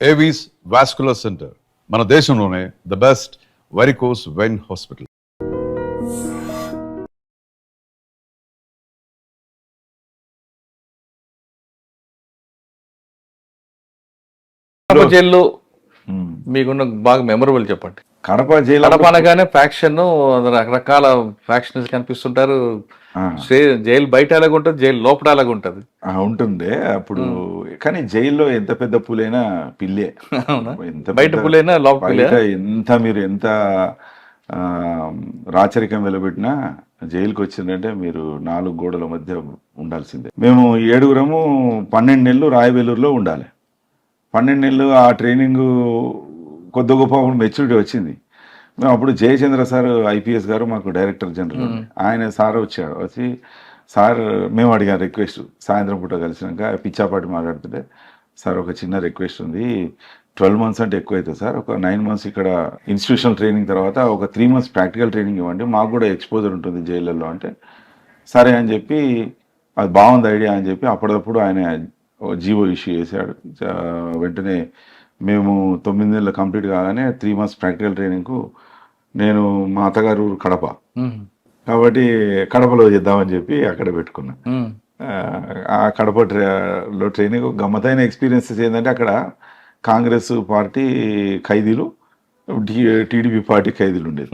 Avis vascular centre మన దేశంలోనే the best varicose vein hospital. Kadapa జైల్లో మీకున్న బాగా మెమరబుల్ చెప్పండి. కడప జైలు కడప అనగానే ఫ్యాక్షన్, రకరకాల ఫ్యాక్షన్స్ కనిపిస్తుంటారు. జైలు బయట అలాగ ఉంటుంది, జైలు లోపల అలాగ ఉంటుంది. ఉంటుండే అప్పుడు. కానీ జైల్లో ఎంత పెద్ద పులైనా పిల్లే. ఎంత బయట పులైనా లోపల ఎంత మీరు ఎంత రాచరికం వెలువెట్టినా జైలుకి వచ్చిందంటే మీరు 4 గోడల మధ్య ఉండాల్సిందే. మేము 7గురము 12 నెలలు రాయవెల్లూరులో ఉండాలి. 12 నెలలు ఆ ట్రైనింగ్ కొద్ది గొప్ప మెచ్యూరిటీ వచ్చింది. మేము అప్పుడు జయచంద్ర సార్ ఐపీఎస్ గారు మాకు డైరెక్టర్ జనరల్, ఆయన సార్ వచ్చాడు. వచ్చి సార్ మేము అడిగాను రిక్వెస్ట్, సాయంత్రం పూట కలిసినాక పిచ్చాపాటి మాట్లాడుతుంటే, సార్ ఒక చిన్న రిక్వెస్ట్ ఉంది, 12 మంత్స్ అంటే ఎక్కువ అవుతుంది సార్, ఒక 9 మంత్స్ ఇక్కడ ఇన్స్టిట్యూషనల్ ట్రైనింగ్ తర్వాత ఒక 3 మంత్స్ ప్రాక్టికల్ ట్రైనింగ్ ఇవ్వండి, మాకు కూడా ఎక్స్పోజర్ ఉంటుంది జైళ్ళల్లో అంటే, సరే అని చెప్పి అది బాగుంది ఐడియా అని చెప్పి అప్పుడప్పుడు ఆయన జీవో ఇష్యూ చేశాడు. వెంటనే మేము 9 నెలలు కంప్లీట్ కాగానే 3 మంత్స్ ప్రాక్టికల్ ట్రైనింగ్కు నేను మా అత్తగారు కడప కాబట్టి కడపలో చేద్దామని చెప్పి అక్కడ పెట్టుకున్నా. ఆ కడపలో ట్రైనింగ్ గమ్మతైన ఎక్స్పీరియన్సెస్ ఏంటంటే, అక్కడ కాంగ్రెస్ పార్టీ ఖైదీలు, టీడీపీ పార్టీ ఖైదీలు ఉండేది.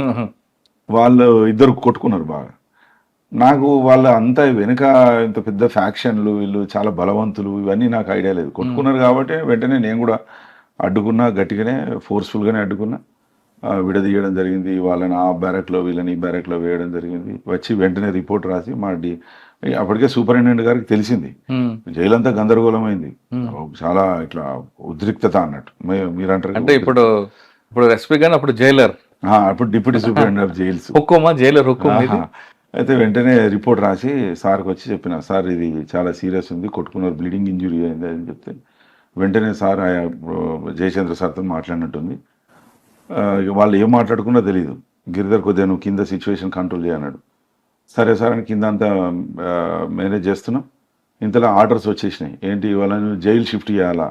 వాళ్ళు ఇద్దరు కొట్టుకున్నారు బాగా. నాకు వాళ్ళ అంతా వెనుక ఇంత పెద్ద ఫ్యాక్షన్లు, వీళ్ళు చాలా బలవంతులు, ఇవన్నీ నాకు ఐడియా లేదు. కొట్టుకున్నారు కాబట్టి వెంటనే నేను కూడా అడ్డుకున్నా, గట్టిగానే ఫోర్స్ఫుల్గానే అడ్డుకున్నా, విడదీయడం జరిగింది. వాళ్ళని ఆ బ్యారెక్లో వీళ్ళని ఈ బ్యారెక్లో వేయడం జరిగింది. వచ్చి వెంటనే రిపోర్ట్ రాసి అప్పటికే సూపరింటెండెంట్ గారికి తెలిసింది. జైలంతా గందరగోళమైంది, చాలా ఇట్లా ఉద్రిక్తత అన్నట్టు మీరంటారు. అంటే ఇప్పుడు ఎస్పీ గాని అప్పుడు జైలర్, అప్పుడు deputy superintendent of jails Jailer అయితే వెంటనే రిపోర్ట్ రాసి సార్కి వచ్చి చెప్పిన, సార్ ఇది చాలా సీరియస్ ఉంది, కొట్టుకున్నారు, బ్లీడింగ్ ఇంజురీ అయింది అని చెప్తే, వెంటనే సార్ జయచంద్ర సార్తో మాట్లాడినట్టుంది. వాళ్ళు ఏం మాట్లాడుకున్నా తెలియదు. గిరిధర్ కొద్దిగా నువ్వు కింద సిచ్యువేషన్ కంట్రోల్ చేయన్నాడు. సరే సార్ అని కింద అంతా మేనేజ్ చేస్తున్నాం. ఇంతలో ఆర్డర్స్ వచ్చేసినాయి. ఏంటి, వాళ్ళని జైలు షిఫ్ట్ చేయాలా,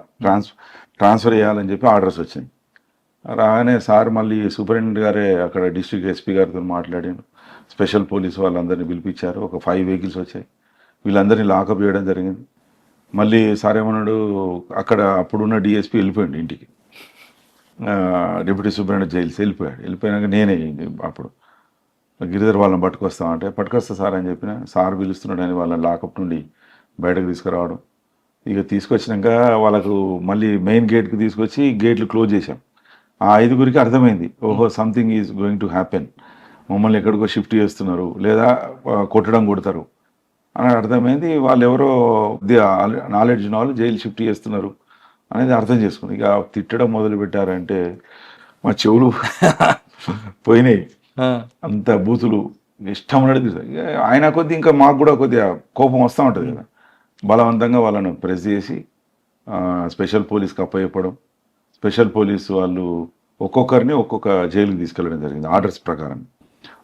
ట్రాన్స్ఫర్ చేయాలని చెప్పి ఆర్డర్స్ వచ్చినాయి. రాగానే సార్ మళ్ళీ సూపరింటెండెంట్ గారే అక్కడ డిస్ట్రిక్ట్ ఎస్పీ గారితో మాట్లాడాను. స్పెషల్ పోలీస్ వాళ్ళందరినీ పిలిపించారు. ఒక 5 వెహికల్స్ వచ్చాయి. వీళ్ళందరినీ లాకప్ చేయడం జరిగింది. మళ్ళీ సార్ ఏమన్నాడు, అక్కడ అప్పుడున్న డిఎస్పీ వెళ్ళిపోయాడు ఇంటికి, డిప్యూటీ సూపరింటెండెంట్ జైల్స్ వెళ్ళిపోయాక నేనే అప్పుడు గిరిధర్ వాళ్ళని పట్టుకొస్తామంటే, పట్టుకొస్తా సార్ అని చెప్పిన. సార్ పిలుస్తున్నాడు అని వాళ్ళని లాకప్ నుండి బయటకు తీసుకురావడం. ఇక తీసుకొచ్చినాక వాళ్ళకు మళ్ళీ మెయిన్ గేట్కి తీసుకొచ్చి గేట్లు క్లోజ్ చేశాం. ఆ 5గురికి అర్థమైంది, ఓహో something is going to happen, మమ్మల్ని ఎక్కడికో షిఫ్ట్ చేస్తున్నారు లేదా కొడతారు అని అర్థమైంది. వాళ్ళు ఎవరో నాలెడ్జ్ ఉన్న వాళ్ళు జైలు షిఫ్ట్ చేస్తున్నారు అనేది అర్థం చేసుకుని ఇక తిట్టడం మొదలు పెట్టారంటే మా చెవులు పోయినాయి. అంత బూతులు ఇష్టం ఉన్నది. ఆయన కొద్ది ఇంకా మాకు కూడా కొద్దిగా కోపం వస్తూ ఉంటుంది కదా, బలవంతంగా వాళ్ళను ప్రెస్ చేసి స్పెషల్ పోలీస్కి అప్పచెప్పడం. స్పెషల్ పోలీసు వాళ్ళు ఒక్కొక్కరిని ఒక్కొక్క జైలుకి తీసుకెళ్ళడం జరిగింది ఆర్డర్స్ ప్రకారం.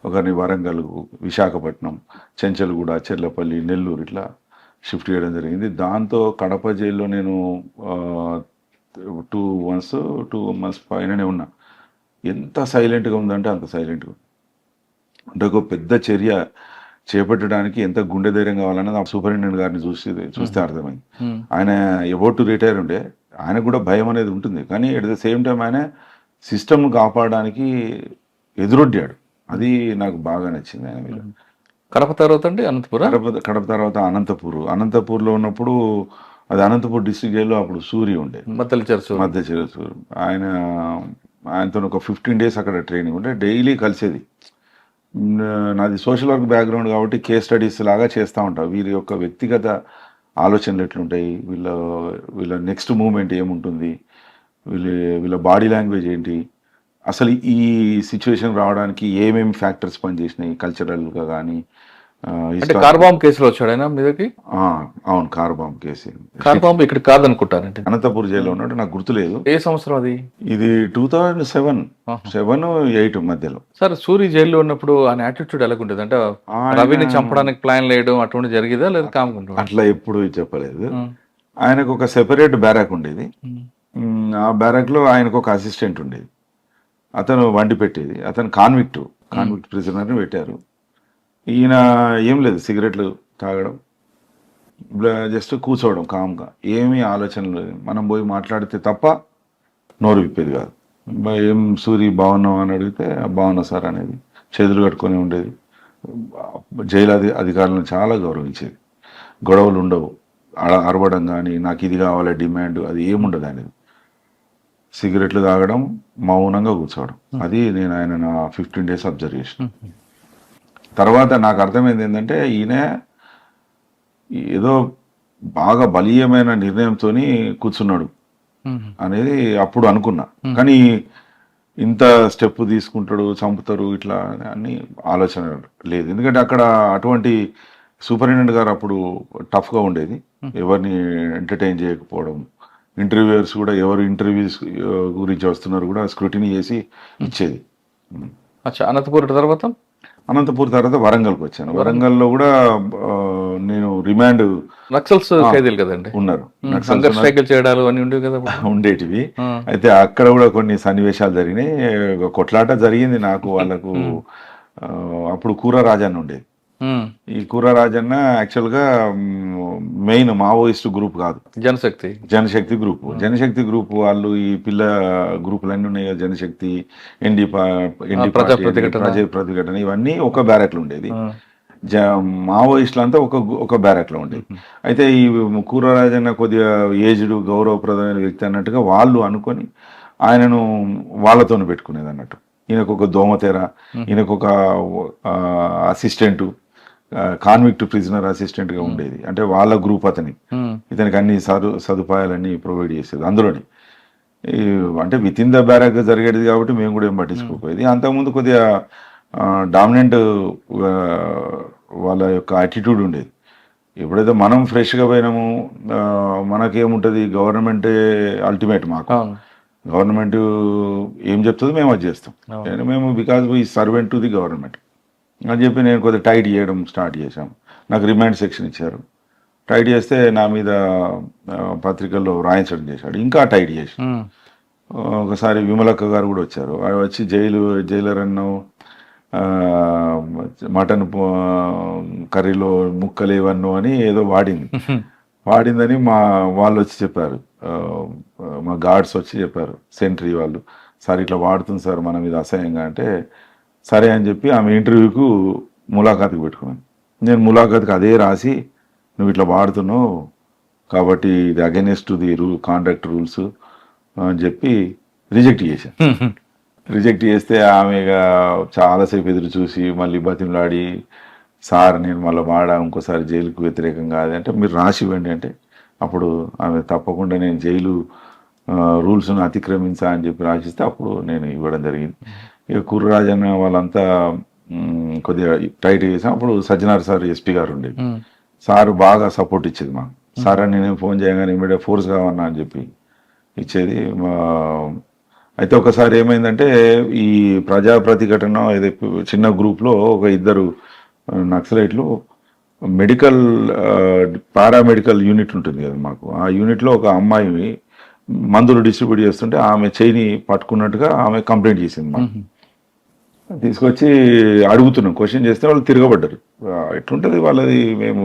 ఒకరిని వరంగల్, విశాఖపట్నం, చెంచల్గూడ, చెర్లపల్లి, నెల్లూరు ఇట్లా షిఫ్ట్ చేయడం జరిగింది. దాంతో కడప జైల్లో నేను 2 మంత్స్ పైననే ఉన్నా. ఎంత సైలెంట్గా ఉందంటే అంత సైలెంట్గా. అంటే ఒక పెద్ద చర్య చేపట్టడానికి ఎంత గుండె ధైర్యం కావాలన్నది ఆ సూపరింటెండెంట్ గారిని చూస్తే అర్థమైంది. ఆయన అబౌట్ టు రిటైర్ ఉండే, ఆయనకు కూడా భయం అనేది ఉంటుంది. కానీ అట్ ద సేమ్ టైం ఆయన సిస్టమ్ కాపాడడానికి ఎదురొడ్డాడు. అది నాకు బాగా నచ్చింది ఆయన మీద. కడప తర్వాత అండి అనంతపురం, కడప తర్వాత అనంతపూర్లో ఉన్నప్పుడు, అది అనంతపూర్ డిస్ట్రిక్ట్ జైల్లో అప్పుడు సూరి ఉండే, మధ్య సూరి. ఆయనతో ఒక 15 days అక్కడ ట్రైనింగ్ ఉంటే డైలీ కలిసేది. నాది సోషల్ వర్క్ బ్యాక్గ్రౌండ్ కాబట్టి కేస్ స్టడీస్ లాగా చేస్తూ ఉంటా. వీరి యొక్క వ్యక్తిగత ఆలోచనలు ఎట్లుంటాయి, వీళ్ళ నెక్స్ట్ మూమెంట్ ఏముంటుంది, వీళ్ళ బాడీ లాంగ్వేజ్ ఏంటి, అసలు ఈ సిచ్యువేషన్ రావడానికి ఏమేమి ఫ్యాక్టర్స్ పనిచేసినాయి కల్చరల్గా కానీ. కార్ బాంబ్ కేసులో వచ్చాడు ఆయన మీదకి? అవును, car bomb case. Car bomb ఇక్కడ కాదనుకుంటానంటే అనంతపూర్ జైల్లో ఉన్నాడు, నాకు గుర్తులేదు. ఏ సంవత్సరం అది? ఇది 2007-8 మధ్యలో. సార్ సూరి జైల్లో ఉన్నప్పుడు ఆయన యాటిట్యూడ్ ఎలాగుండేది? అంటే రవిని చంపడానికి ప్లాన్ వేయడం అటువంటి జరిగేదా లేదా కామ్గా? అట్లా ఎప్పుడు చెప్పలేదు. ఆయనకు ఒక సెపరేట్ బ్యారాక్ ఉండేది. ఆ బ్యారక్లో ఆయనకు ఒక అసిస్టెంట్ ఉండేది, అతను వండి పెట్టేది. అతను కాన్విక్ట్ ప్రిజనర్ని పెట్టారు. ఈయన ఏం లేదు, సిగరెట్లు తాగడం, జస్ట్ కూర్చోవడం కామ్గా, ఏమీ ఆలోచన లేదు. మనం పోయి మాట్లాడితే తప్ప నోరు విప్పేది కాదు. ఏం సూరి బాగున్నావు అని అడిగితే బాగున్నా సార్ అనేది, చేతులు కట్టుకొని ఉండేది. జైలు అధికారులను చాలా గౌరవించేది. గొడవలు ఉండవు, అరవడం కానీ నాకు ఇది కావాలి డిమాండ్ అది ఏముండదు అనేది. సిగరెట్లు తాగడం, మౌనంగా కూర్చోవడం, అది నేను ఆయన నా 15 days అబ్జర్వేషన్. తర్వాత నాకు అర్థమైంది ఏంటంటే ఈయన ఏదో బాగా బలీయమైన నిర్ణయంతో కూర్చున్నాడు అనేది అప్పుడు అనుకున్నా. కానీ ఇంత స్టెప్ తీసుకుంటాడు, చంపుతారు ఇట్లా అని ఆలోచన లేదు. ఎందుకంటే అక్కడ అటువంటి సూపరింటెండెంట్ గారు అప్పుడు టఫ్గా ఉండేది, ఎవరిని ఎంటర్టైన్ చేయకపోవడం, ఇంటర్వ్యూయర్స్ కూడా ఎవరు ఇంటర్వ్యూస్ గురించి వస్తున్నారు కూడా స్క్రూటినీ చేసి ఇచ్చేది. అనంతపూర్ తర్వాత వరంగల్కి వచ్చాను. వరంగల్లో కూడా నేను రిమాండ్ నక్సల్స్ ఖైదీలు కదండి ఉన్నారు, సైకిల్ చేయడాలు అన్ని ఉండేవి కదా ఉండేటివి. అయితే అక్కడ కూడా కొన్ని సన్నివేశాలు జరిగినాయి, కొట్లాట జరిగింది నాకు వాళ్ళకు. అప్పుడు కూర రాజన్న ఉండేది. ఈ కూర రాజన్న యాక్చువల్గా మెయిన్ మావోయిస్ట్ గ్రూప్ కాదు, జనశక్తి గ్రూప్ వాళ్ళు. ఈ పిల్ల గ్రూపులు అన్నీ ఉన్నాయి కదా, జనశక్తి, ప్రజా ప్రతిఘటన, ఇవన్నీ ఒక బ్యారెక్లో ఉండేది. మావోయిస్టులు అంతా ఒక బ్యారెక్లో ఉండేది. అయితే ఈ కూర రాజన్న కొద్దిగా ఏజ్డ్ గౌరవప్రదమైన వ్యక్తి అన్నట్టుగా వాళ్ళు అనుకొని ఆయనను వాళ్ళతో పెట్టుకునేది అన్నట్టు. ఈయనకు ఒక దోమతెర, ఈయనకు ఒక అసిస్టెంట్, కాన్విక్ట్ ప్రిజనర్ అసిస్టెంట్గా ఉండేది. అంటే వాళ్ళ గ్రూప్ అతని, ఇతనికి అన్ని సదుపాయాలన్నీ ప్రొవైడ్ చేసేది అందులోని. అంటే విత్ ఇన్ ద బ్యారక్ జరిగేది కాబట్టి మేము కూడా ఏం పట్టించుకోకపోయేది. అంతకుముందు కొద్దిగా డామినెంట్ వాళ్ళ యొక్క యాటిట్యూడ్ ఉండేది. ఎప్పుడైతే మనం ఫ్రెష్గా పోయినాము, మనకేముంటుంది, గవర్నమెంటే అల్టిమేట్. మాకు గవర్నమెంట్ ఏం చెప్తుందో మేము అది చేస్తాం. మేము because we servant to the government అని చెప్పి నేను కొద్దిగా టైట్ చేయడం స్టార్ట్ చేశాం. నాకు రిమాండ్ సెక్షన్ ఇచ్చారు. టైట్ చేస్తే నా మీద పత్రికల్లో రాయించడం చేశాడు, ఇంకా టైట్ చేసి. ఒకసారి విమలక్క గారు కూడా వచ్చారు. వచ్చి జైలర్ అన్నావు, మటన్ కర్రీలో ముక్కలేవన్ను అని ఏదో వాడిందని వాళ్ళు వచ్చి చెప్పారు, మా గార్డ్స్ వచ్చి చెప్పారు, సెంట్రీ వాళ్ళు, సార్ ఇట్లా వాడుతుంది సార్ మన మీద అసహ్యంగా. అంటే సరే అని చెప్పి ఆమె ఇంటర్వ్యూకు ములాఖాతుకు పెట్టుకున్నాను. నేను ములాఖాతుకు అదే రాసి, నువ్వు ఇట్లా వాడుతున్నావు కాబట్టి ఇది against to the contract rules అని చెప్పి రిజెక్ట్ చేశాను. రిజెక్ట్ చేస్తే ఆమె చాలాసేపు ఎదురు చూసి మళ్ళీ బతిమలాడి, సార్ నేను మళ్ళీ ఇంకోసారి జైలుకు వ్యతిరేకం కాదు అంటే మీరు రాసి ఇవ్వండి అంటే, అప్పుడు ఆమె తప్పకుండా నేను జైలు రూల్స్ను అతిక్రమించా అని చెప్పి రాసిస్తే అప్పుడు నేను ఇవ్వడం జరిగింది. ఇక కుర్రరాజన్న వాళ్ళంతా కొద్దిగా టైట్ చేసాం. అప్పుడు సజ్జనార్ సార్ ఎస్పీ గారు ఉండేది. సారు బాగా సపోర్ట్ ఇచ్చేది మాకు. సార్ అని నేను ఫోన్ చేయగానే ఇమీడియట్ ఫోర్స్ కావన్నా అని చెప్పి ఇచ్చేది. అయితే ఒకసారి ఏమైందంటే ఈ ప్రజా ప్రతిఘటన ఏదో చిన్న గ్రూప్లో ఒక ఇద్దరు నక్సలైట్లు మెడికల్ పారామెడికల్ యూనిట్ ఉంటుంది కదా మాకు, ఆ యూనిట్లో ఒక అమ్మాయి మందులు డిస్ట్రిబ్యూట్ చేస్తుంటే ఆమె చేయిని పట్టుకున్నట్టుగా ఆమె కంప్లైంట్ చేసింది. మాకు తీసుకొచ్చి అడుగుతున్నాం, క్వశ్చన్ చేస్తే వాళ్ళు తిరగబడ్డారు. ఎట్లుంటుంది వాళ్ళది, మేము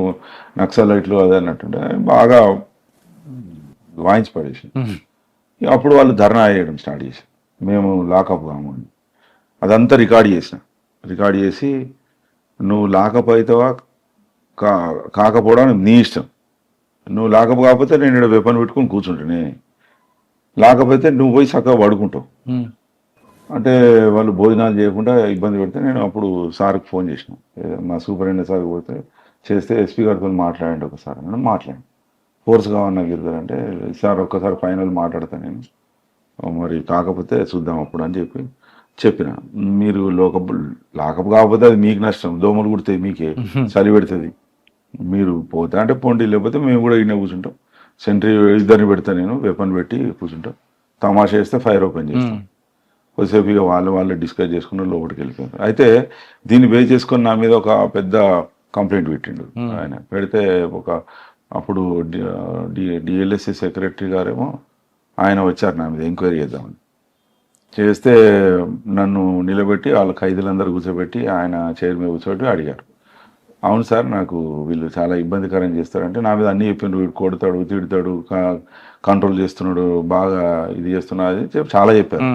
నక్సలైట్లు అదే అన్నట్టుంటే బాగా వాయించి పడేసి అప్పుడు వాళ్ళు ధర్నా చేయడం స్టార్ట్ చేశారు, మేము లాకప్ కామని. అదంతా రికార్డ్ చేసి నువ్వు లాకప్ అవుతావా కాకపోవడం నీ ఇష్టం, నువ్వు లాకప్ కాకపోతే నేను ఇక్కడ వెపన్ పెట్టుకుని కూర్చుంటానే, లాకపోతే నువ్వు పోయి చక్కగా పడుకుంటావు అంటే వాళ్ళు భోజనాలు చేయకుండా ఇబ్బంది పెడితే నేను అప్పుడు సార్కి ఫోన్ చేసిన, మా సూపరింటెండెంట్ సార్కి పోతే చేస్తే ఎస్పీ గారితో మాట్లాడండి ఒకసారి అని మాట్లాడి, ఫోర్స్ కావాలన్నా గిరిదారంటే సార్ ఒక్కసారి ఫైనల్ మాట్లాడతా నేను, మరి కాకపోతే చూద్దాం అప్పుడు అని చెప్పిన. మీరు లాకప్ కాకపోతే అది మీకు నష్టం, దోమలు కుడితే మీకే చలి పెడుతుంది, మీరు పోతా అంటే పోండి, లేకపోతే మేము కూడా ఇన్నే కూర్చుంటాం, సెంట్రీ ఇద్దరిని పెడతా నేను, వెపన్ పెట్టి కూర్చుంటాం, తమాషా చేస్తే ఫైర్ ఓపెన్ చేస్తాం. కొద్దిసేపు ఇక వాళ్ళు డిస్కస్ చేసుకుని లోపలికి వెళ్ళిపోయారు. అయితే దీన్ని బేస్ చేసుకొని నా మీద ఒక పెద్ద కంప్లైంట్ పెట్టిండు ఆయన. పెడితే అప్పుడు డిఎల్ఎస్సి సెక్రటరీ గారేమో ఆయన వచ్చారు నా మీద ఎంక్వైరీ చేద్దామని. చేస్తే నన్ను నిలబెట్టి వాళ్ళ ఖైదీలందరూ కూర్చోబెట్టి ఆయన చైర్ మీద కూర్చోబెట్టి అడిగారు, అవును సార్ నాకు వీళ్ళు చాలా ఇబ్బందికరం చేస్తారంటే నా మీద అన్నీ చెప్పిండు, వీడు కొడతాడు, తిడతాడు, కంట్రోల్ చేస్తున్నాడు, బాగా ఇది చేస్తున్నాడు అది చెప్పి చాలా చెప్పారు.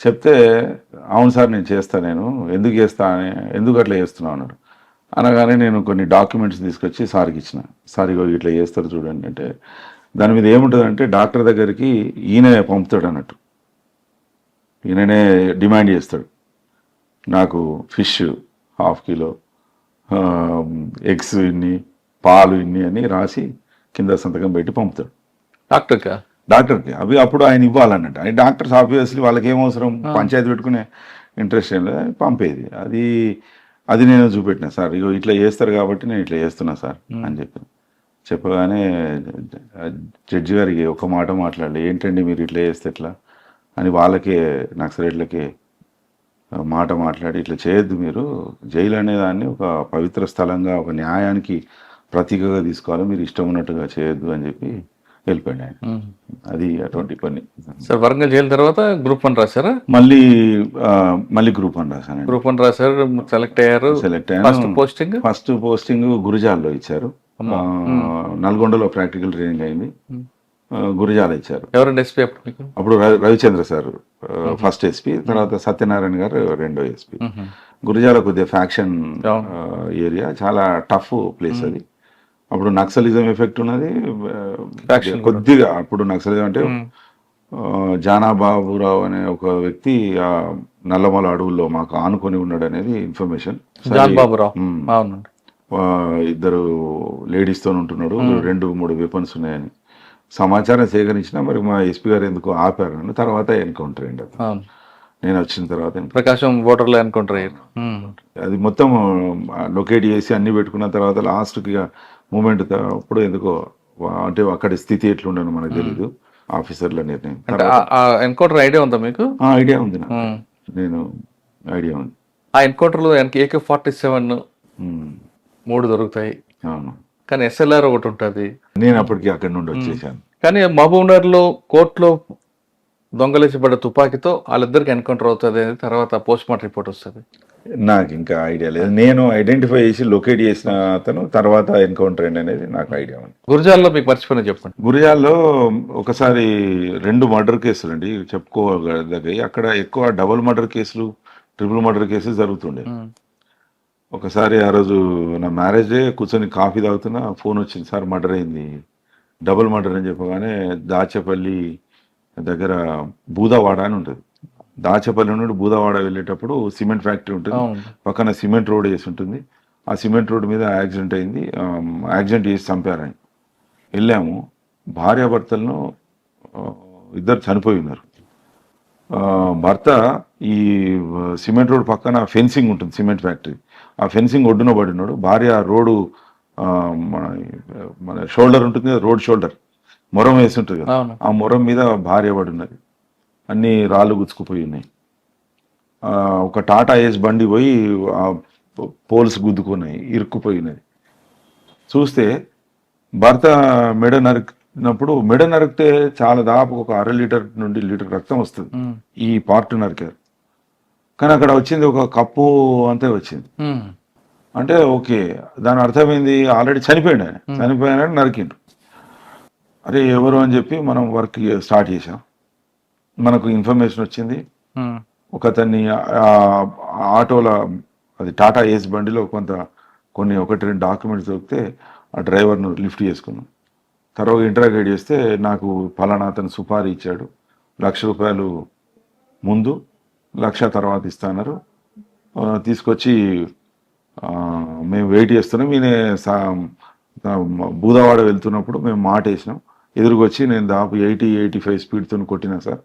చెప్తే అవును సార్ నేను చేస్తా, నేను ఎందుకు చేస్తా అని, ఎందుకు అట్లా చేస్తున్నావు అన్నాడు. అనగానే నేను కొన్ని డాక్యుమెంట్స్ తీసుకొచ్చి సార్కి ఇచ్చిన. సార్ ఇగో ఇట్లా చేస్తారు చూడండి అంటే, దాని మీద ఏముంటుందంటే డాక్టర్ దగ్గరికి ఈయన పంపుతాడు అన్నట్టు, ఈయననే డిమాండ్ చేస్తాడు, నాకు ఫిష్ 1/2 కిలో, ఎగ్స్ ఇన్ని, పాలు ఇన్ని అని రాసి కింద సంతకం పెట్టి పంపుతాడు డాక్టర్కి. అవి అప్పుడు ఆయన ఇవ్వాలన్నట్టు. ఆయన డాక్టర్స్ ఆబ్వియస్లీ వాళ్ళకి ఏం అవసరం, పంచాయతీ పెట్టుకునే ఇంట్రెస్ట్ ఏం లేదు, పంపేది. అది నేను చూపెట్టిన, సార్ ఇగో ఇట్లా చేస్తారు కాబట్టి నేను ఇట్లా చేస్తున్నా సార్ అని చెప్పగానే జడ్జి గారికి ఒక మాట మాట్లాడలే, ఏంటండి మీరు ఇట్లా చేస్తే ఎట్లా అని వాళ్ళకే నక్సలైట్లకే మాట మాట్లాడి, ఇట్లా చేయొద్దు మీరు, జైలు అనేదాన్ని ఒక పవిత్ర స్థలంగా, ఒక న్యాయానికి ప్రతీకగా తీసుకోవాలి, మీరు ఇష్టం ఉన్నట్టుగా చేయొద్దు అని చెప్పి వెళ్ళిపోయాడు ఆయన. అది అటువంటి పని. సార్ వరంగల్ జైలు తర్వాత గ్రూప్ 1 రాశారా? మళ్ళీ గ్రూప్ 1 రాశాను. గ్రూప్ 1 రాశారు, సెలెక్ట్ అయ్యారు. ఫస్ట్ పోస్టింగ్ గురిజాల్లో ఇచ్చారు. నల్గొండలో ప్రాక్టికల్ ట్రైనింగ్ అయింది, గురిజాల ఇచ్చారు. ఎవరండి ఎస్పీ అప్పుడు? రవిచంద్ర సార్ ఫస్ట్ ఎస్పీ, తర్వాత సత్యనారాయణ గారు రెండో ఎస్పీ. గురిజాల కొద్దిగా ఫ్యాక్షన్ ఏరియా, చాలా టఫ్ ప్లేస్ అది. అప్పుడు నక్సలిజం ఎఫెక్ట్ ఉన్నది కొద్దిగా. అప్పుడు నక్సలిజం అంటే జానాబాబురావు అనే ఒక వ్యక్తి ఆ నల్లమల అడవుల్లో మాకు ఆనుకొని ఉన్నాడు అనేది ఇన్ఫర్మేషన్. ఇద్దరు లేడీస్తో ఉంటున్నాడు, 2-3 వెపన్స్ ఉన్నాయని సమాచారం సేకరించిన. మరి మా ఎస్పీ గారు ఎందుకు ఆపారు, తర్వాత ఎన్కౌంటర్ అయింది. నేను వచ్చిన తర్వాత ప్రకాశం బోర్డర్లో ఎన్కౌంటర్ అయ్యారు. అది మొత్తం లొకేట్ చేసి అన్ని పెట్టుకున్న తర్వాత లాస్ట్కి మూమెంట్ అప్పుడు ఎందుకో, అంటే అక్కడి స్థితి ఎట్లుండను మనకు తెలీదు, ఆఫీసర్ల నిర్ణయం. ఎన్కౌంటర్ ఐడియా ఉందా మీకు? ఐడియా ఉంది నేను ఐడియా ఉంది. ఆ ఎన్కౌంటర్ లో AK-47 3 దొరుకుతాయి. అవును, కానీ SLR ఒకటి ఉంటుంది. నేను అప్పటికి అక్కడి నుండి వచ్చేసాను. కానీ మహబూబ్నగర్ లో కోర్టులో దొంగలించబడ్డ తుపాకీతో వాళ్ళిద్దరికి ఎన్కౌంటర్ అవుతుంది, తర్వాత పోస్ట్ మార్టం రిపోర్ట్ వస్తుంది. నాకు ఇంకా ఐడియా లేదు. నేను ఐడెంటిఫై చేసి లొకేట్ చేసిన అతను తర్వాత ఎన్కౌంటర్ అయింది అనేది నాకు ఐడియా ఉంది. గురిజాల్లో మీకు మర్చిపోయినా చెప్పండి. గురిజాల్లో ఒకసారి 2 మర్డర్ కేసులు అండి చెప్పుకోదగ్గ. అక్కడ ఎక్కువ డబుల్ మర్డర్ కేసులు, ట్రిపుల్ మర్డర్ కేసులు జరుగుతుండే. ఒకసారి ఆ రోజు నా మ్యారేజ్ డే కూర్చొని కాఫీ తాగుతున్నా, ఫోన్ వచ్చింది, సార్ మర్డర్ అయింది, డబుల్ మర్డర్ అని చెప్పగానే దాచేపల్లి దగ్గర బూదవాడ అని ఉంటుంది. దాచేపల్లి నుండి బూదవాడ వెళ్ళేటప్పుడు సిమెంట్ ఫ్యాక్టరీ ఉంటుంది, పక్కన సిమెంట్ రోడ్ వేసి ఉంటుంది. ఆ సిమెంట్ రోడ్ మీద యాక్సిడెంట్ అయింది, యాక్సిడెంట్ చేసి చంపారని వెళ్ళాము. భార్యాభర్తలను ఇద్దరు చనిపోయి ఉన్నారు. భర్త ఈ సిమెంట్ రోడ్ పక్కన ఫెన్సింగ్ ఉంటుంది, సిమెంట్ ఫ్యాక్టరీ, ఆ ఫెన్సింగ్ ఒడ్డున పడి ఉన్నాడు. భార్య రోడ్డు మన షోల్డర్ ఉంటుంది కదా, రోడ్ షోల్డర్ మొరం వేసి ఉంటుంది కదా, ఆ మొరం మీద భార్య పడి ఉన్నది. అన్ని రాళ్ళు గుచ్చుకుపోయి ఉన్నాయి. ఒక టాటా ఏస్ బండి పోయి ఆ పోల్స్ గుద్దుకున్నాయి, ఇరుక్కుపోయి ఉన్నది. చూస్తే భర్త మెడ నరికినప్పుడు, మెడ నరికితే చాలా దాపు ఒక 1/2 లీటర్ నుండి 1 లీటర్ రక్తం వస్తుంది. ఈ పార్ట్ నరికారు, కానీ అక్కడ వచ్చింది ఒక కప్పు అంతే వచ్చింది. అంటే ఓకే, దాని అర్థమైంది ఆల్రెడీ చనిపోయాడు ఆయన, చనిపోయాడని నరికిండు. అరే ఎవరు అని చెప్పి మనం వర్క్ స్టార్ట్ చేసాం. మనకు ఇన్ఫర్మేషన్ వచ్చింది, ఒక అతన్ని ఆటోలో, అది టాటా ఏస్ బండిలో కొన్ని 1-2 డాక్యుమెంట్స్ దొరికితే ఆ డ్రైవర్ను లిఫ్ట్ చేసుకున్నాం. తర్వాత ఇంటరాగేట్ చేస్తే నాకు ఫలానా అతను సుపారీ ఇచ్చాడు, ₹1,00,000 ముందు, 1,00,000 తర్వాత ఇస్తున్నారు. తీసుకొచ్చి మేము వెయిట్ చేస్తున్నాం. ఈయన బూదవాడ వెళ్తున్నప్పుడు మేము మాట వేసినాం. ఎదురుకొచ్చి నేను దాపు 80-85 స్పీడ్తో కొట్టినా సార్.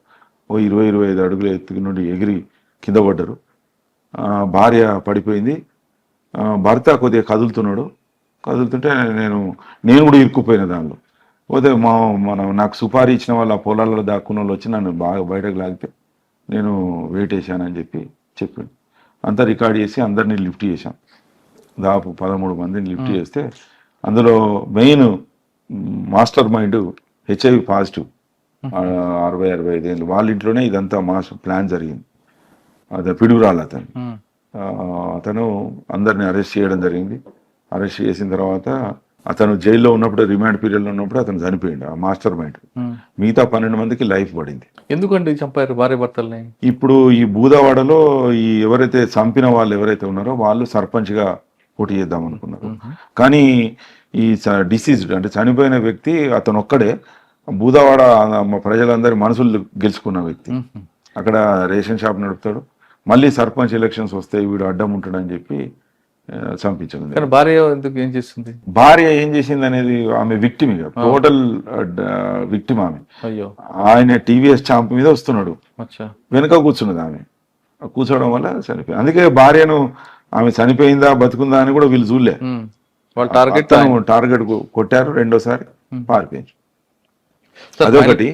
ఓ 20-25 అడుగుల ఎత్తు నుండి ఎగిరి కింద పడ్డారు. భార్య పడిపోయింది, భర్త కొద్దిగా కదులుతుంటే నేను కూడా ఇరుక్కుపోయిన దానిలో. పోతే నాకు సుపారీ ఇచ్చిన వాళ్ళు ఆ పొలాల్లో దాక్కున్న వాళ్ళు వచ్చి నన్ను బాగా బయటకు లాగితే నేను వెయిట్ వేసానని చెప్పిండు. అంతా రికార్డ్ చేసి అందరినీ లిఫ్ట్ చేశాం. దాదాపు 13 మందిని లిఫ్ట్ చేస్తే అందులో main master mind HIV positive 65 ఏళ్ళు వాళ్ళ ఇంట్లోనే ఇదంతా మాస్టర్ ప్లాన్ జరిగింది. అదే పిడుగురాలు అతను. అతను అందరిని అరెస్ట్ చేయడం జరిగింది. అరెస్ట్ చేసిన తర్వాత అతను జైల్లో ఉన్నప్పుడు, రిమాండ్ పీరియడ్లో ఉన్నప్పుడు అతను చనిపోయింది, ఆ మాస్టర్ మైండ్. మిగతా 12 మందికి లైఫ్ పడింది. ఎందుకండి చంపారు భార్య భర్తల్ని? ఇప్పుడు ఈ బూదవాడలో ఈ ఎవరైతే చంపిన వాళ్ళు ఎవరైతే ఉన్నారో వాళ్ళు సర్పంచ్గా పోటీ చేద్దాం అనుకున్నారు. కానీ ఈ డిసీజ్డ్ అంటే చనిపోయిన వ్యక్తి అతను ఒక్కడే బూదవాడ ప్రజలందరి మనసులు గెలుచుకున్న వ్యక్తి. అక్కడ రేషన్ షాప్ నడుపుతాడు. మళ్ళీ సర్పంచ్ ఎలక్షన్స్ వస్తాయి, వీడు అడ్డం ఉంటాడని చెప్పి చంపించడం. కానీ భార్య ఎందుకు ఏం చేస్తుంది? భార్య ఏం చేసింది అనేది ఆమె విక్టిమ్, టోటల్ విక్టిమ్ ఆమె. అయ్యో. ఆయన టీవీఎస్ చాంప్ మీద వస్తున్నాడు, అచ్చా, వెనుక కూర్చున్నది ఆమె. కూర్చోవడం వల్ల చనిపోయింది. అందుకే భార్యను ఆమె చనిపోయిందా బతుకుందా అని కూడా వీళ్ళు చూడలే. వాళ్ళు టార్గెట్ కొట్టారు, రెండోసారి పారిపోయింది. అదొకటి.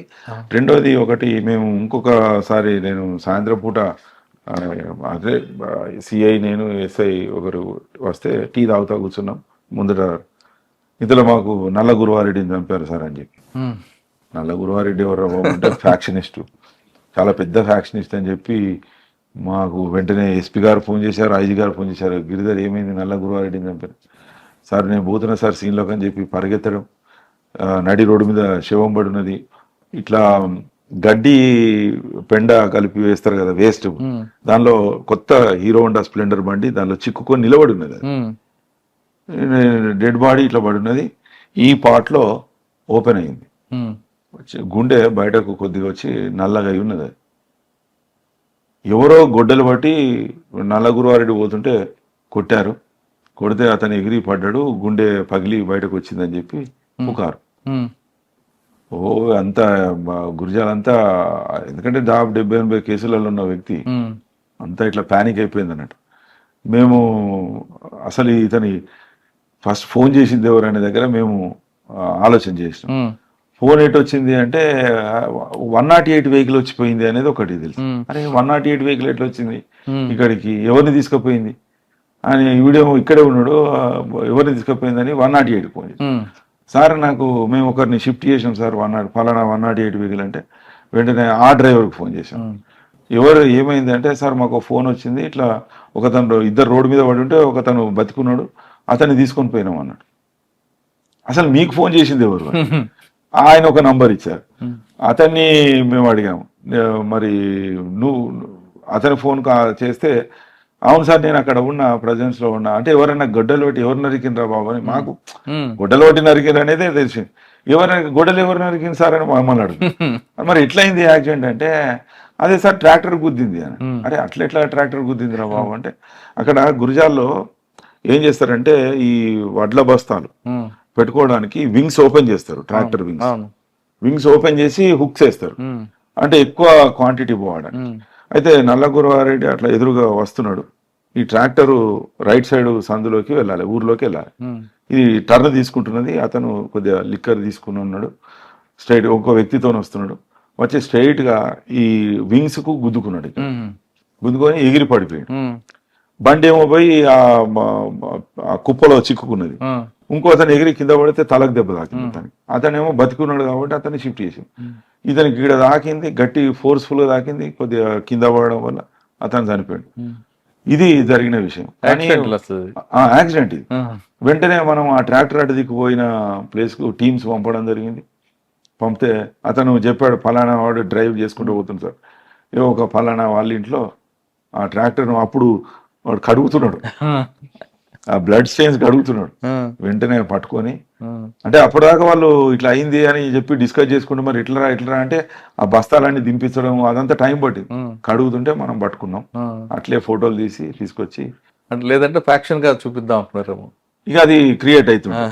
రెండోది ఒకటి, మేము ఇంకొకసారి నేను సాయంత్రం పూట అదే సిఐ నేను ఎస్ఐ ఒకరు వస్తే టీ తాగుతా కూర్చున్నాం ముందట. ఇందులో మాకు నల్ల గురువారెడ్డిని చంపారు సార్ అని చెప్పి. నల్ల గురువారెడ్డి ఎవరు అంటే ఫ్యాక్షనిస్టు, చాలా పెద్ద ఫ్యాక్షనిస్ట్ అని చెప్పి మాకు వెంటనే ఎస్పీ గారు ఫోన్ చేశారు, ఐజీ గారు ఫోన్ చేశారు. గిరిధర్ ఏమైంది, నల్ల గురువారెడ్డిని చంపారు సార్. నేను పోతున్నా సార్ సీన్లోకి అని చెప్పి పరిగెత్తడం. నడి రోడ్డు మీద శవం పడి ఉన్నది. ఇట్లా గడ్డి పెండ కలిపి వేస్తారు కదా, వేస్ట్, దానిలో కొత్త హీరో హోండా స్ప్లెండర్ బండి దానిలో చిక్కుకొని నిలబడి ఉన్నది. డెడ్ బాడీ ఇట్లా పడి ఉన్నది. ఈ పార్ట్లో ఓపెన్ అయింది, గుండె బయటకు కొద్దిగా వచ్చి నల్లగా అయి ఉన్నది. ఎవరో గొడ్డలు బట్టి నల్ల గురువారెడ్డి పోతుంటే కొట్టారు. కొడితే అతను ఎగిరి పడ్డాడు, గుండె పగిలి బయటకు వచ్చిందని చెప్పి పుకారు. ఓ అంతా గురిజాలంతా, ఎందుకంటే 70-80 కేసులలో ఉన్న వ్యక్తి అంతా ఇట్లా ప్యానిక్ అయిపోయింది అన్నట్టు. మేము అసలు ఇతని ఫస్ట్ ఫోన్ చేసింది ఎవరనే దగ్గర మేము ఆలోచన చేసినాం. ఫోన్ ఎటు వచ్చింది అంటే 108 వెహికల్ వచ్చిపోయింది అనేది ఒకటి తెలుసు. అరే 108 వెహికల్ ఎట్లా వచ్చింది ఇక్కడికి, ఎవరిని తీసుకుపోయింది అని, వీడియో ఇక్కడే ఉన్నాడు, ఎవరిని తీసుకుపోయిందని 108 ఫోన్ చేసి, సార్ నాకు మేము ఒకరిని షిఫ్ట్ చేసాం సార్, ఫలానా 108 వెహికల్ అంటే వెంటనే ఆ డ్రైవర్కి ఫోన్ చేశాం. ఎవరు ఏమైంది అంటే, సార్ మాకు ఫోన్ వచ్చింది, ఇట్లా ఒకతను ఇద్దరు రోడ్డు మీద పడి ఉంటే ఒకతను బతికున్నాడు, అతన్ని తీసుకొని పోయినాం అన్నాడు. అసలు మీకు ఫోన్ చేసింది ఎవరు? ఆయన ఒక నంబర్ ఇచ్చారు, అతన్ని మేము అడిగాము. మరి నువ్వు అతని ఫోన్ చేస్తే, అవును సార్ నేను అక్కడ ఉన్నా, ప్రజెన్స్ లో ఉన్నా అంటే, ఎవరైనా గొడ్డలు పెట్టి ఎవరు నరికినరా బాబు అని, మాకు గొడ్డలు పెట్టి నరికిన అనేది తెలిసింది. గొడ్డలు ఎవరు నరికింది సార్ అని మమ్మల్ని అడుగు. మరి ఎట్లయింది యాక్సిడెంట్ అంటే, అదే సార్ ట్రాక్టర్ గుద్దింది అని. అరే ఎట్లా ట్రాక్టర్ గుద్దింది రా బాబు అంటే, అక్కడ గురిజాల్లో ఏం చేస్తారంటే ఈ వడ్ల బస్తాలు పెట్టుకోవడానికి వింగ్స్ ఓపెన్ చేస్తారు, ట్రాక్టర్ వింగ్స్ ఓపెన్ చేసి హుక్స్ వేస్తారు, అంటే ఎక్కువ క్వాంటిటీ పోవడానికి. అయితే నల్ల గురువారెడ్డి అట్లా ఎదురుగా వస్తున్నాడు, ఈ ట్రాక్టరు రైట్ సైడ్ సందులోకి వెళ్ళాలి, ఊర్లోకి వెళ్ళాలి. ఇది టర్న్ తీసుకుంటున్నది, అతను కొద్దిగా లిక్కర్ తీసుకుని ఉన్నాడు, స్ట్రైట్ ఇంకో వ్యక్తితో వస్తున్నాడు, వచ్చి స్ట్రైట్ గా ఈ వింగ్స్ కు గుద్దుకున్నాడు. గుద్దుకొని ఎగిరి పడిపోయాడు. బండి ఏమో పోయి ఆ కుప్పలో చిక్కుకున్నది. ఇంకో అతను ఎగిరి కింద పడితే తలకు దెబ్బ తాకింది. అతనేమో బతికున్నాడు కాబట్టి అతన్ని షిఫ్ట్ చేసింది. ఇతనికి ఇక్కడ తాకింది, గట్టి ఫోర్స్ఫుల్ గా తాకింది, కొద్దిగా కింద పడడం వల్ల అతను చనిపోయాడు. ఇది జరిగిన విషయం. యాక్సిడెంట్ ఇది. వెంటనే మనం ఆ ట్రాక్టర్ అటు దిక్కుపోయిన ప్లేస్ కు టీమ్స్ పంపడం జరిగింది. పంపితే అతను చెప్పాడు, ఫలానా వాడు డ్రైవ్ చేసుకుంటూ పోతుంది సార్, ఒక ఫలానా వాళ్ళ ఇంట్లో ఆ ట్రాక్టర్ అప్పుడు వాడు కడుగుతున్నాడు, ఆ బ్లడ్ స్టెయిన్స్ కడుగుతున్నాడు. వెంటనే పట్టుకొని, అంటే అప్పటిదాకా వాళ్ళు ఇట్లా అయింది అని చెప్పి డిస్కస్ చేసుకుంటే, మరి ఇట్లరా అంటే ఆ బస్తాలన్నీ దింపించడం అదంతా టైం పట్టింది. కడుగుతుంటే మనం పట్టుకున్నాం, అట్లే ఫోటోలు తీసుకొచ్చి, లేదంటే ఫ్యాక్షన్ గా చూపిద్దాం అంటున్నారేమో. ఇక అది క్రియేట్ అవుతుంది.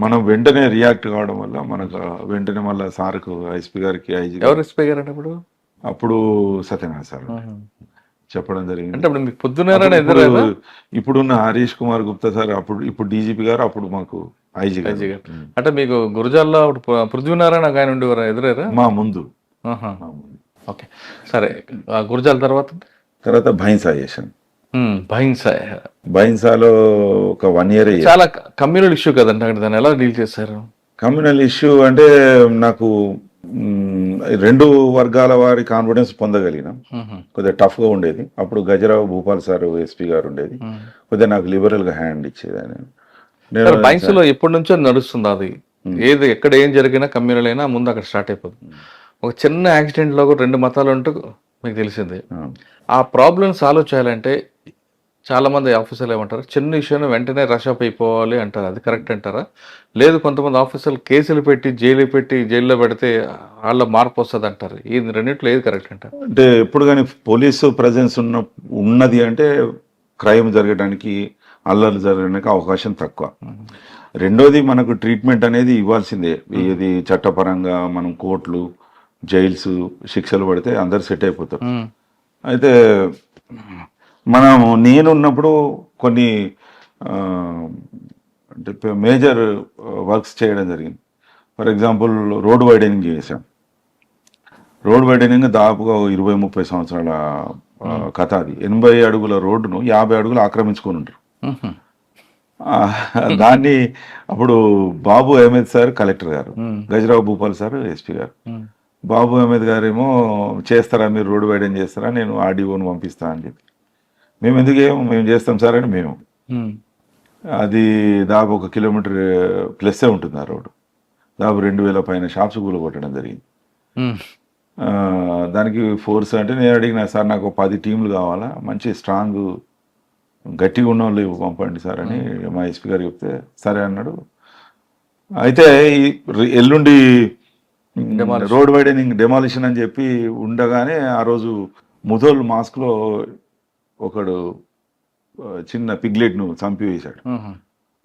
మనం వెంటనే రియాక్ట్ కావడం వల్ల మనకు వెంటనే మళ్ళీ సార్కు, ఎస్పీ గారికి, ఐజీ ఎవరు ఎస్పీ గారు అంటే అప్పుడు సత్యనారాయణ సార్ చెప్పడం జరిగింది. అంటే మీకు పొద్దున్న ఇప్పుడున్న హరీష్ కుమార్ గుప్తా సార్, ఇప్పుడు డీజీపీ గారు, అప్పుడు మాకు ఐజీ గారు. అంటే మీకు గురజాల్లో పృథ్వీనారాయణ ఆయన ఉండేవారా ఎదురేరా? మా ముందు. ఓకే సరే, గురజాల తర్వాత భైన్సా చేశాను. భైన్సాలో ఒక 1 year. చాలా కమ్యూనల్ ఇష్యూ కదండి అక్కడ, దాన్ని ఎలా డీల్ చేశారు? కమ్యూనల్ ఇష్యూ అంటే నాకు రెండు వర్గాల వారి కాన్ఫిడెన్స్ పొందగలిగినాం. కొద్దిగా టఫ్గా ఉండేది. అప్పుడు గజరావు భూపాల్ సార్ ఎస్పీ గారు ఉండేది. కొద్దిగా నాకు లిబరల్గా హ్యాండ్ ఇచ్చేది ఆయన. మైన్స్ లో ఎప్పటి నుంచో నడుస్తుంది అది. ఏది ఎక్కడ ఏం జరిగినా కమ్యూనల్ అయినా ముందు అక్కడ స్టార్ట్ అయిపోతుంది. ఒక చిన్న యాక్సిడెంట్ లో కూడా రెండు మతాలు ఉంటూ మీకు తెలిసిందే. ఆ ప్రాబ్లమ్ సాల్వ్ చేయాలంటే చాలా మంది ఆఫీసర్లు ఏమంటారు, చిన్న విషయాన్ని వెంటనే రష్ అప్ అయిపోవాలి అంటారు. అది కరెక్ట్ అంటారా? లేదు కొంతమంది ఆఫీసర్లు కేసులు పెట్టి జైల్లో పెడితే వాళ్ళ మార్పు వస్తుంది అంటారు. ఈ రెండింటిలో ఏది కరెక్ట్ అంటారు? అంటే ఎప్పుడు కానీ పోలీసు ప్రజెన్స్ ఉన్నది అంటే క్రైమ్ జరగడానికి, అల్లర్లు జరగడానికి అవకాశం తక్కువ. రెండోది మనకు ట్రీట్మెంట్ అనేది ఇవ్వాల్సిందే. ఇది చట్టపరంగా మనం కోర్టులు, జైల్స్, శిక్షలు పడితే అందరు సెట్ అయిపోతారు. అయితే నేనున్నప్పుడు కొన్ని అంటే మేజర్ వర్క్స్ చేయడం జరిగింది. ఫర్ ఎగ్జాంపుల్ రోడ్ వైడనింగ్ చేసాం. రోడ్ వైడనింగ్ దాదాపుగా 20-30 సంవత్సరాల కథ. అది 80 అడుగుల రోడ్డును 50 అడుగులు ఆక్రమించుకొని ఉంటారు. దాన్ని అప్పుడు బాబు అహ్మద్ సార్ కలెక్టర్ గారు, గజరావు భూపాల్ సార్ ఎస్పీ గారు. బాబు అహ్మద్ గారు ఏమో చేస్తారా మీరు రోడ్డు వైడన్ చేస్తారా, నేను ఆర్డీఓను పంపిస్తా అని చెప్పి. మేము చేస్తాం సార్ అని మేము. అది దాదాపు 1 కిలోమీటర్ ప్లస్సే ఉంటుంది ఆ రోడ్డు. దాదాపు 2000 పైన షాప్స్ కూలగొట్టడం జరిగింది. దానికి ఫోర్స్ అంటే నేను అడిగిన సార్ నాకు 10 టీంలు కావాలా, మంచి స్ట్రాంగ్ గట్టిగా ఉన్న వాళ్ళు పంపండి సార్ అని మా ఎస్పీ గారు చెప్తే సరే అన్నాడు. అయితే ఎల్లుండి రోడ్ వైడనింగ్ డెమాలిషన్ అని చెప్పి ఉండగానే ఆ రోజు ముధోల్ మాస్క్లో ఒకడు చిన్న పిగ్లెట్ను చంపి వేశాడు.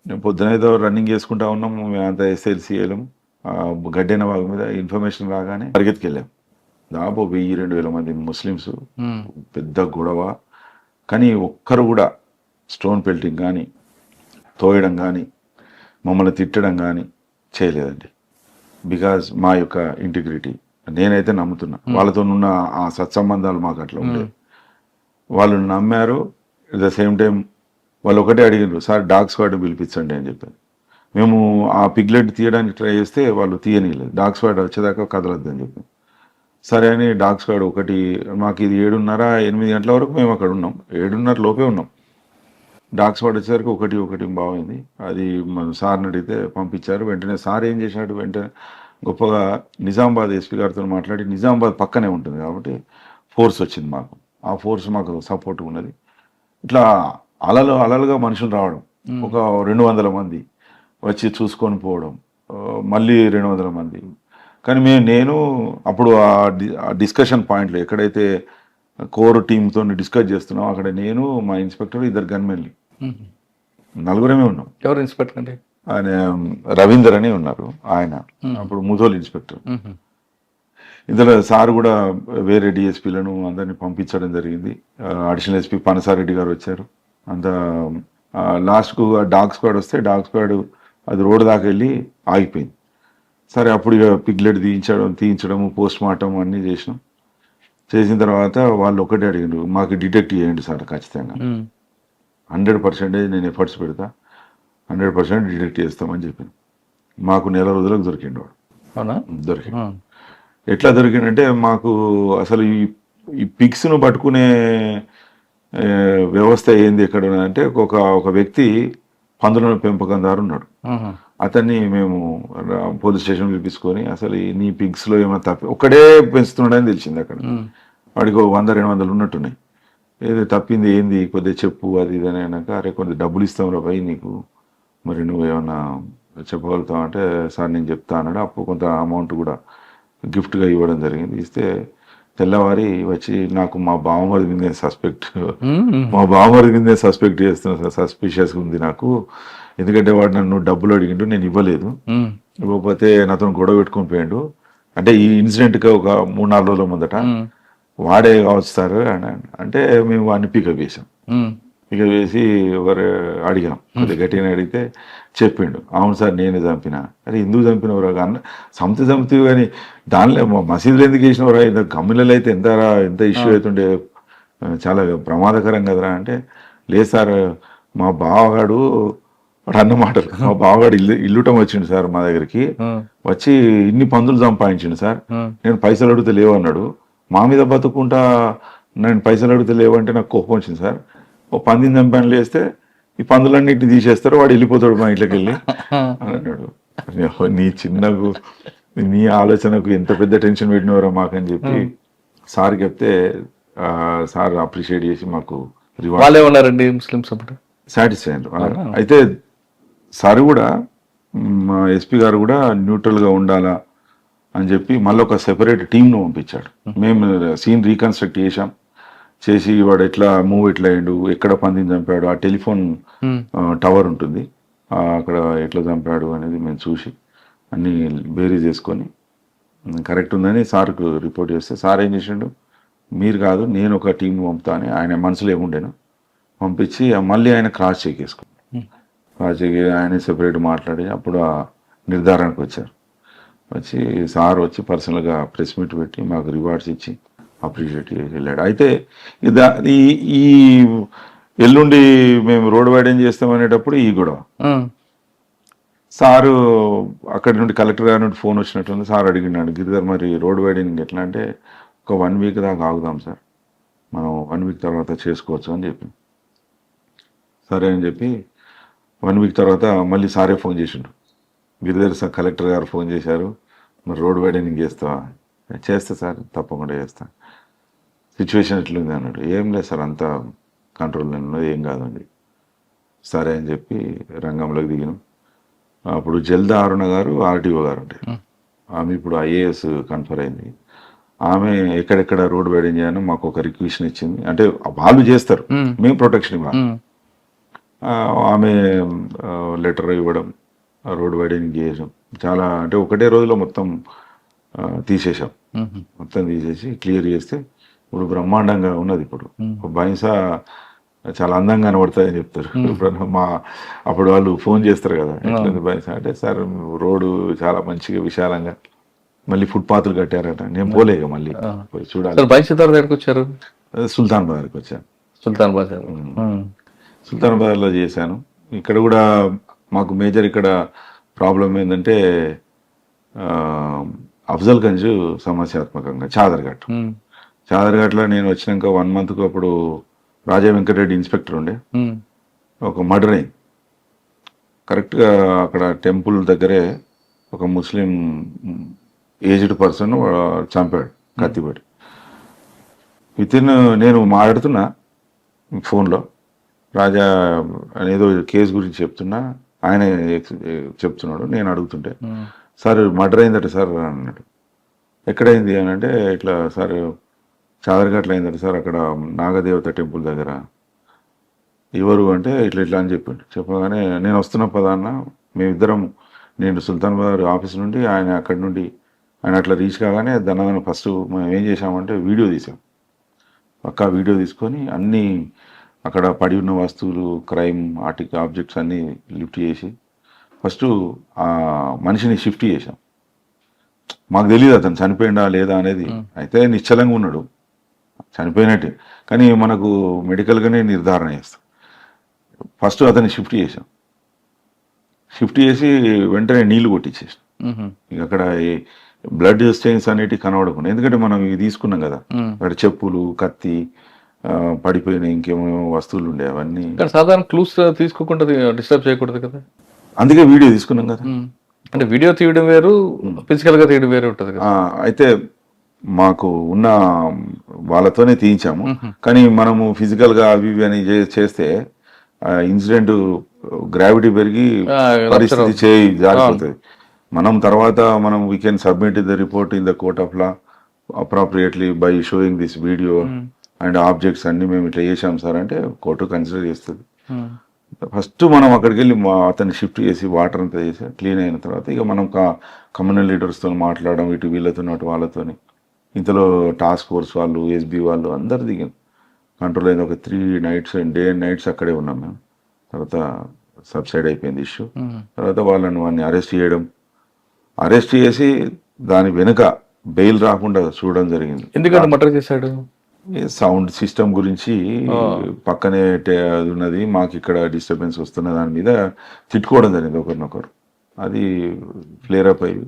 నేను పొద్దున ఏదో రన్నింగ్ చేసుకుంటా ఉన్నాం, మేమంతా ఎస్ఎల్సి వెళ్ళాం. గడ్డెన భాగం మీద ఇన్ఫర్మేషన్ రాగానే పరిగెత్తుకెళ్ళాం. దాదాపు 1000-2000 మంది ముస్లిమ్స్, పెద్ద గొడవ. కానీ ఒక్కరు కూడా స్టోన్ పెల్టింగ్ కానీ, తోయడం కానీ, మమ్మల్ని తిట్టడం కానీ చేయలేదండి. బికాజ్ మా యొక్క ఇంటిగ్రిటీ నేనైతే నమ్ముతున్నా. వాళ్ళతో ఉన్న ఆ సత్సంబంధాలు మాకు అట్లా ఉండేవి. వాళ్ళు నమ్మారు. అట్ ద సేమ్ టైం వాళ్ళు ఒకటే అడిగారు, సార్ డాగ్ స్క్వాడ్ పిలిపించండి అని చెప్పారు. మేము ఆ పిగ్లెట్ తీయడానికి ట్రై చేస్తే వాళ్ళు తీయనీయలేదు. డాగ్ స్క్వాడ్ వచ్చేదాకా కదలొద్దు అని చెప్పి సరే అని డాగ్ స్క్వాడ్ ఒకటి, మాకు ఇది 7:30-8 గంటల వరకు మేము అక్కడ ఉన్నాం. 7:30 లోపే ఉన్నాం. డాగ్ స్క్వాడ్ వచ్చేసరికి ఒకటి బాగుంది. అది మన సార్ని అడిగితే పంపించారు. వెంటనే సార్ ఏం చేశాడు, వెంటనే గొప్పగా నిజామాబాద్ ఎస్పీ గారితో మాట్లాడి, నిజామాబాద్ పక్కనే ఉంటుంది కాబట్టి ఫోర్స్ వచ్చింది మాకు. ఆ ఫోర్స్ మాకు సపోర్ట్ ఉన్నది. ఇట్లా అలలుగా మనుషులు రావడం, ఒక 200 మంది వచ్చి చూసుకొని పోవడం, మళ్ళీ 200 మంది. కానీ నేను అప్పుడు ఆ డిస్కషన్ పాయింట్లో ఎక్కడైతే కోర్ టీంతో డిస్కస్ చేస్తున్నాం అక్కడ నేను, మా ఇన్స్పెక్టర్, 2 గన్మెన్లు, 4 ఉన్నాం. ఎవరు ఇన్స్పెక్టర్ అంటే? ఆయన రవీందర్ అని ఉన్నారు. ఆయన అప్పుడు ముధోల్ ఇన్స్పెక్టర్. ఇందులో సార్ కూడా వేరే డిఎస్పీలను అందరినీ పంపించడం జరిగింది. అడిషనల్ ఎస్పీ పనసారెడ్డి గారు వచ్చారు. అంత లాస్ట్కు డాగ్ స్క్వాడ్ వస్తే డాగ్ స్క్వాడ్ అది రోడ్ దాకా వెళ్ళి ఆగిపోయింది. సరే అప్పుడు ఇక పిగ్లెట్ తీయించడం, పోస్ట్ మార్టం అన్నీ చేసినాం. చేసిన తర్వాత వాళ్ళు ఒకటే అడిగారు, మాకు డిటెక్ట్ చేయండి సార్ ఖచ్చితంగా, 100% నేను ఎఫర్ట్స్ పెడతా, 100% డిటెక్ట్ చేస్తామని చెప్పాను. మాకు 1 రోజులకు దొరికిండు వాడు. అవునా? దొరికింది. ఎట్లా దొరికిందంటే మాకు అసలు ఈ పిగ్స్ను పట్టుకునే వ్యవస్థ ఏంది ఎక్కడ ఉన్నదంటే, ఒక వ్యక్తి పందుల పెంపకందారు ఉన్నాడు. అతన్ని మేము పోలీస్ స్టేషన్ పిలిపించుకొని అసలు నీ పిగ్స్లో ఏమైనా ఒక్కడే పెంచుతున్నాడని తెలిసింది. అక్కడ వాడికి 100-200 ఉన్నట్టున్నాయి. ఏది తప్పింది ఏంది కొద్దిగా చెప్పు అది ఇది అని అయినాక, అరే కొద్దిగా డబ్బులు ఇస్తాం రా భయ్ నీకు, మరి నువ్వు ఏమన్నా చెప్పగలుగుతావు అంటే సార్ నేను చెప్తా అన్నాడు. అప్పుడు కొంత అమౌంట్ కూడా గిఫ్ట్గా ఇవ్వడం జరిగింది. ఇస్తే తెల్లవారి వచ్చి నాకు మా బావమరి మీదే సస్పెక్ట్ చేస్తున్నా, సస్పిషియస్గా ఉంది నాకు, ఎందుకంటే వాడు నన్ను డబ్బులు అడిగిండు, నేను ఇవ్వలేదు, ఇవ్వకపోతే నాతో గొడవ పెట్టుకొని పోయాడు. అంటే ఈ ఇన్సిడెంట్గా ఒక 3-4 రోజుల ముందట వాడే కావచ్చు సార్ అని అంటే మేము వాడిని పికప్ చేసాం. పికప్ చేసి అడిగాం, కొద్దిగా గట్టిగా అడిగితే చెప్పిండు, అవును సార్ నేనే చంపిన. అరే ఎందుకు చంపినవరా అన్న, చంపితే కానీ దానిలో మసీదులు ఎందుకు వేసినవరా, ఇంత కమ్యూనల్ అయితే ఎంత ఇష్యూ అవుతుండే, చాలా ప్రమాదకరం కదరా అంటే, లేదు సార్ మా బావగాడు వాడు అన్న మాటలు మా బావగాడు ఇల్లుటం వచ్చిండు సార్ మా దగ్గరికి, వచ్చి ఇన్ని పందులు సంపాదించిండు సార్, నేను పైసలు అడిగితే లేవన్నాడు, మా మీద బతుకుంటా నేను పైసలు అడిగితే లేవంటే నాకు కోపం వచ్చింది సార్, ఓ పందిని చంపాను లేస్తే ఈ పందులన్నింటినీ తీసేస్తారు, వాడు వెళ్ళిపోతాడు మా ఇంట్లోకి వెళ్ళి అని అన్నాడు. నీ చిన్నకు నీ ఆలోచనకు ఎంత పెద్ద టెన్షన్ పెట్టినవరా మాకని చెప్పి సార్ చెప్తే సార్ అప్రిషియేట్ చేసి మాకు వాళ్ళు ఏమన్నారండి ముస్లిమ్స్ అప్పుడు? సాటిస్ఫై అయ్యారు. అయితే సార్ కూడా మా ఎస్పీ గారు కూడా న్యూట్రల్గా ఉండాలా అని చెప్పి మళ్ళీ ఒక సెపరేట్ టీంను పంపించాడు. మేము సీన్ రీకన్స్ట్రక్ట్ చేసి వాడు ఎట్లా మూవ్ ఎట్లా అయ్యాడు, ఎక్కడ పందిని చంపాడు, ఆ టెలిఫోన్ టవర్ ఉంటుంది అక్కడ ఎట్లా చంపాడు అనేది మేము చూసి అన్నీ బేరీ చేసుకొని కరెక్ట్ ఉందని సార్కు రిపోర్ట్ చేస్తే సార్ ఏం చేసిండు, మీరు కాదు నేను ఒక టీంను పంపుతా అని ఆయన మనసులో ఏముండేను పంపించి మళ్ళీ ఆయన క్రాస్ చెక్ వేసుకున్నాడు. క్రాస్ చెక్ ఆయన సెపరేట్ మాట్లాడి అప్పుడు ఆ నిర్ధారణకు వచ్చారు. వచ్చి సార్ వచ్చి పర్సనల్గా ప్రెస్ మీట్ పెట్టి మాకు రివార్డ్స్ ఇచ్చి అప్రిషియేట్ చేసి వెళ్ళాడు. అయితే ఈ ఎల్లుండి మేము రోడ్ వైడింగ్ చేస్తామనేటప్పుడు ఈ గొడవ సారు అక్కడి నుండి కలెక్టర్ గారి నుండి ఫోన్ వచ్చినట్టుంది. సార్ అడిగినాడు, గిరిధర్ మరి రోడ్ వైడింగ్ ఎట్లా అంటే ఒక 1 వీక్ దాకా ఆగుదాం సార్, మనం 1 వీక్ తర్వాత చేసుకోవచ్చు అని చెప్పి. సరే అని చెప్పి 1 వీక్ తర్వాత మళ్ళీ సారే ఫోన్ చేసిండు, గిరిధర్ సార్ కలెక్టర్ గారు ఫోన్ చేశారు, మరి రోడ్ వైడనింగ్ చేస్తావా? చేస్తా సార్, తప్పకుండా చేస్తా. సిచ్యువేషన్ ఎట్లుంది అన్నాడు. ఏం లేదు సార్, అంతా కంట్రోల్ ఉన్నది, ఏం కాదండి. సరే అని చెప్పి రంగంలోకి దిగినాం. అప్పుడు జల్దా అరుణ గారు ఆర్టీఓ గారు ఉంటారు, ఆమె ఇప్పుడు ఐఏఎస్ కన్ఫర్ అయింది. ఆమె ఎక్కడెక్కడ రోడ్ వైడింగ్ చేయాలని మాకు ఒక రిక్వెషన్ ఇచ్చింది. అంటే వాళ్ళు చేస్తారు, మేము ప్రొటెక్షన్ ఇవ్వాలి. ఆమె లెటర్ ఇవ్వడం, రోడ్ వైడింగ్ చేసాం. చాలా అంటే ఒకటే రోజులో మొత్తం తీసేసాం, మొత్తం తీసేసి క్లియర్ చేస్తే ఇప్పుడు బ్రహ్మాండంగా ఉన్నది. ఇప్పుడు బైన్సా చాలా అందంగా కనబడతాయని చెప్తారు. అప్పుడు వాళ్ళు ఫోన్ చేస్తారు కదా, ఎట్లుంది బైన్సా అంటే, సార్ రోడ్డు చాలా మంచిగా విశాలంగా, మళ్ళీ ఫుట్పాత్లు కట్టారట. నేను పోలేక మళ్ళీ పోయి చూడాలి. వచ్చారు సుల్తాన్ బజార్కి వచ్చాను. సుల్తాన్ బజార్లో చేశాను. ఇక్కడ కూడా మాకు మేజర్ ఇక్కడ ప్రాబ్లం ఏంటంటే అఫ్జల్ గంజ్ సమస్యాత్మకంగా చాదర్ఘాట్లో నేను వచ్చినాక 1 మంత్కు అప్పుడు రాజా వెంకటరెడ్డి ఇన్స్పెక్టర్ ఉండే, ఒక మర్డర్ అయింది కరెక్ట్గా అక్కడ టెంపుల్ దగ్గరే. ఒక ముస్లిం ఏజ్డ్ పర్సన్ చంపాడు కత్తిపడి. నేను మాట్లాడుతున్నా ఫోన్లో, రాజా అనేదో కేసు గురించి చెప్తున్నా, ఆయన చెప్తున్నాడు, నేను అడుగుతుంటే, సార్ మర్డర్ అయిందట సార్ అన్నాడు. ఎక్కడైంది అని అంటే, ఇట్లా సార్ చాదర్ఘాట్లో అయిందట సార్, అక్కడ నాగదేవత టెంపుల్ దగ్గర. ఎవరు అంటే ఇట్లా ఇట్లా అని చెప్పిండు. చెప్పగానే నేను వస్తున్న పదాన్న మేమిద్దరం, నేను సుల్తాన్ బజార్ ఆఫీస్ నుండి ఆయన అక్కడి నుండి ఆయన అట్లా రీచ్ కాగానే దాని ఫస్ట్ మేము ఏం చేసామంటే వీడియో తీసాం. పక్కా వీడియో తీసుకొని అన్నీ అక్కడ పడి ఉన్న వస్తువులు, క్రైమ్ ఆబ్జెక్ట్స్ అన్నీ లిఫ్ట్ చేసి ఫస్ట్ ఆ మనిషిని షిఫ్ట్ చేశాం. మాకు తెలియదు అతను చనిపోయిందా లేదా అనేది. అయితే నిశ్చలంగా ఉన్నాడు, చనిపోయినట్టే, కానీ మనకు మెడికల్గానే నిర్ధారణ చేస్తాం. ఫస్ట్ అతన్ని షిఫ్ట్ చేసాం. షిఫ్ట్ చేసి వెంటనే నీళ్లు కొట్టించేసాం. ఇక అక్కడ బ్లడ్ స్టెయిన్స్ అనేటివి కనబడకుండా, ఎందుకంటే మనం ఇవి తీసుకున్నాం కదా, అక్కడ చెప్పులు, కత్తి, పడిపోయిన ఇంకేమో వస్తువులు ఉండే, అవన్నీ సాధారణ క్లూస్ తీసుకోకుండా డిస్టర్బ్ చేయకూడదు కదా, అందుకే వీడియో తీసుకున్నాం కదా. అంటే వీడియో తీయడం వేరు, ఫిజికల్ గా తీయడం వేరే ఉంటుంది కదా. అయితే మాకు ఉన్న వాళ్ళతోనే తీయించాము, కానీ మనము ఫిజికల్ గా అవి ఇవి అని చేస్తే ఇన్సిడెంట్ గ్రావిటీ పెరిగి పరిస్థితి చేయి జారిపోతుంది. మనం తర్వాత we can submit the report in the court of law appropriately by sowing this video and objects అన్ని మేము ఇట్లా చేసాం సార్ అంటే కోర్టు కన్సిడర్ చేస్తుంది. ఫస్ట్ మనం అక్కడికి వెళ్ళి అతన్ని షిఫ్ట్ చేసి వాటర్ అంతా చేసి క్లీన్ అయిన తర్వాత ఇక మనం కమ్యూనల్ లీడర్స్తో మాట్లాడడం, ఇటు వీళ్ళతో అటు వాళ్ళతో. ఇంతలో టాస్క్ ఫోర్స్ వాళ్ళు, ఎస్బీ వాళ్ళు అందరు దిగాం. కంట్రోల్ అయింది. ఒక 3 nights డే అండ్ నైట్స్ అక్కడే ఉన్నాం మేము. తర్వాత సబ్సైడ్ అయిపోయింది ఇష్యూ. తర్వాత వాడిని అరెస్ట్ చేయడం, అరెస్ట్ చేసి దాని వెనుక బెయిల్ రాకుండా చూడడం జరిగింది. ఎందుకంటే మర్డర్ చేశాడు, సౌండ్ సిస్టమ్ గురించి పక్కనే అది ఉన్నది, మాకు ఇక్కడ డిస్టర్బెన్స్ వస్తున్న దాని మీద తిట్టుకోవడం జరిగింది ఒకరినొకరు. అది ఫ్లేర్ అప్ అయ్యి